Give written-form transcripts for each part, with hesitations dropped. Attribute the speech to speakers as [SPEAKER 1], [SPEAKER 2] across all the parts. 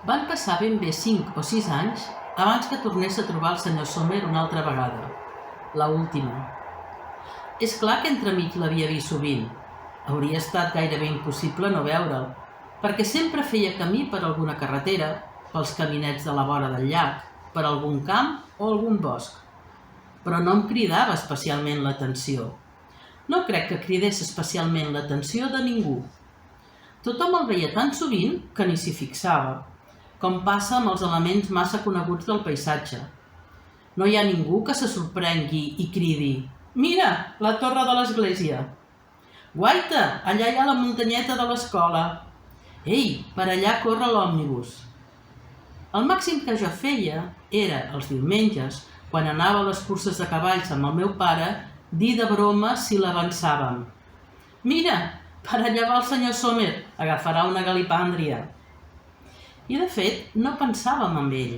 [SPEAKER 1] Van passar ben bé 5 o 6 anys abans que tornés a trobar el senyor Sommer una altra vegada, la última. És clar que entremig l'havia vist sovint. Hauria estat gairebé impossible no veure'l, perquè sempre feia camí per alguna carretera, pels caminets de la vora del llac, per algun camp o algun bosc. Però no em cridava especialment l'atenció. No crec que cridés especialment l'atenció de ningú. Tothom el veia tan sovint que ni s'hi fixava, com passa amb els elements massa coneguts del paisatge. No hi ha ningú que se sorprengui i cridi: «Mira, la torre de l'església! Guaita, allà hi ha la muntanyeta de l'escola! Ei, per allà corre l'òmnibus!» El màxim que jo feia era, els diumenges, quan anava a les curses de cavalls amb el meu pare, dir de broma si l'avançàvem: «Mira, per allà va el senyor Sommer, agafarà una galipàndria!» I de fet, no pensàvem en ell.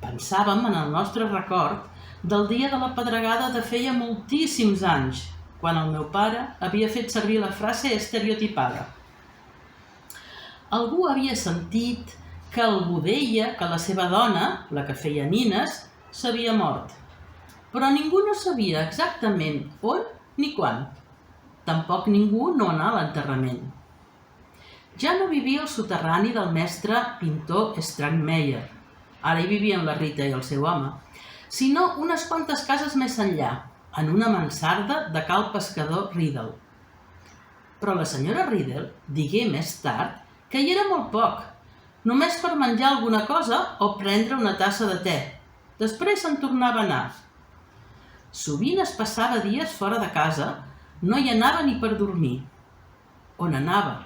[SPEAKER 1] Pensàvem en el nostre record del dia de la pedregada de feia moltíssims anys, quan el meu pare havia fet servir la frase estereotipada. Algú havia sentit que algú deia que la seva dona, la que feia nines, s'havia mort. Però ningú no sabia exactament on ni quan. Tampoc ningú no anà a l'enterrament. Ja no vivia al soterrani del mestre pintor Strangmeyer, ara hi vivien la Rita i el seu home, sinó unes quantes cases més enllà, en una mansarda de cal pescador Riddle. Però la senyora Riddle digué més tard que hi era molt poc, només per menjar alguna cosa o prendre una tassa de te. Després se'n tornava a anar. Sovint es passava dies fora de casa, no hi anava ni per dormir. On anava?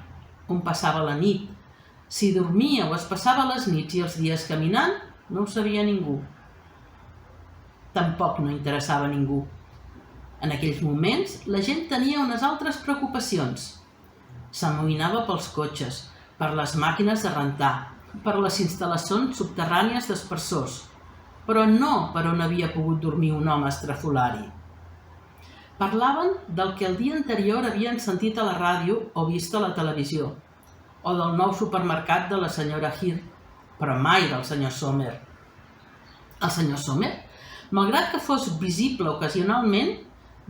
[SPEAKER 1] On passava la nit? Si dormia o es passava les nits i els dies caminant, no ho sabia ningú. Tampoc no interessava a ningú. En aquells moments, la gent tenia unes altres preocupacions. S'amoïnava pels cotxes, per les màquines de rentar, per les instal·lacions subterrànies d'aspersors, però no per on havia pogut dormir un home estrafolari. Parlaven del que el dia anterior havien sentit a la ràdio o vist a la televisió, o del nou supermercat de la senyora Heard, però mai del senyor Sommer. El senyor Sommer, malgrat que fos visible ocasionalment,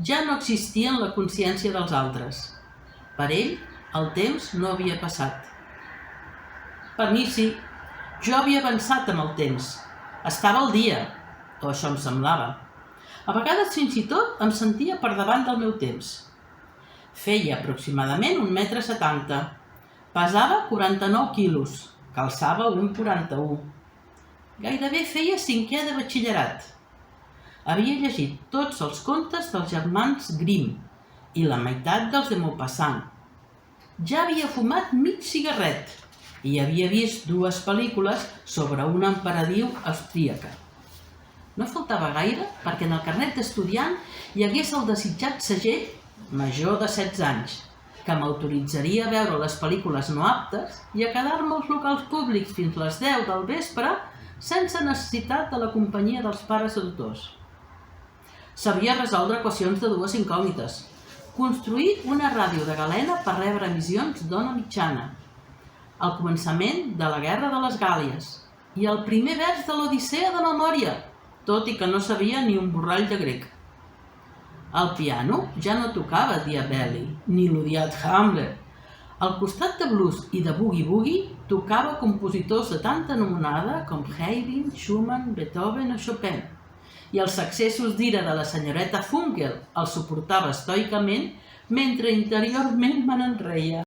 [SPEAKER 1] ja no existia en la consciència dels altres. Per ell, el temps no havia passat. Per mi sí, jo havia avançat amb el temps. Estava al dia, o això em semblava. A vegades fins i tot em sentia per davant del meu temps. Feia aproximadament 1,70 m. Pesava 49 quilos, calçava 1,41. Gairebé feia 5è de batxillerat. Havia llegit tots els contes dels germans Grimm i la meitat dels de Maupassant. Ja havia fumat mig cigarret i havia vist 2 pel·lícules sobre una emperadiu austríaca. No faltava gaire perquè en el carnet d'estudiant hi hagués el desitjat segell major de 16 anys, que m'autoritzaria a veure les pel·lícules no aptes i a quedar-me als locals públics fins les 10 del vespre sense necessitat de la companyia dels pares adoptors. Sabia resoldre equacions de 2 incògnites, construir una ràdio de galena per rebre emissions d'ona mitjana, el començament de la Guerra de les Gàl·lies i el primer vers de l'Odissea de memòria, tot i que no sabia ni un borrall de grec. Al piano ja no tocava Diabelli, ni l'odiat Hamlet. Al costat de blues i de boogie-woogie tocava compositors de tanta anomenada com Haydn, Schumann, Beethoven o Chopin. I els accessos d'ira de la senyoreta Funkel els suportava estoicament mentre interiorment me n'enreia.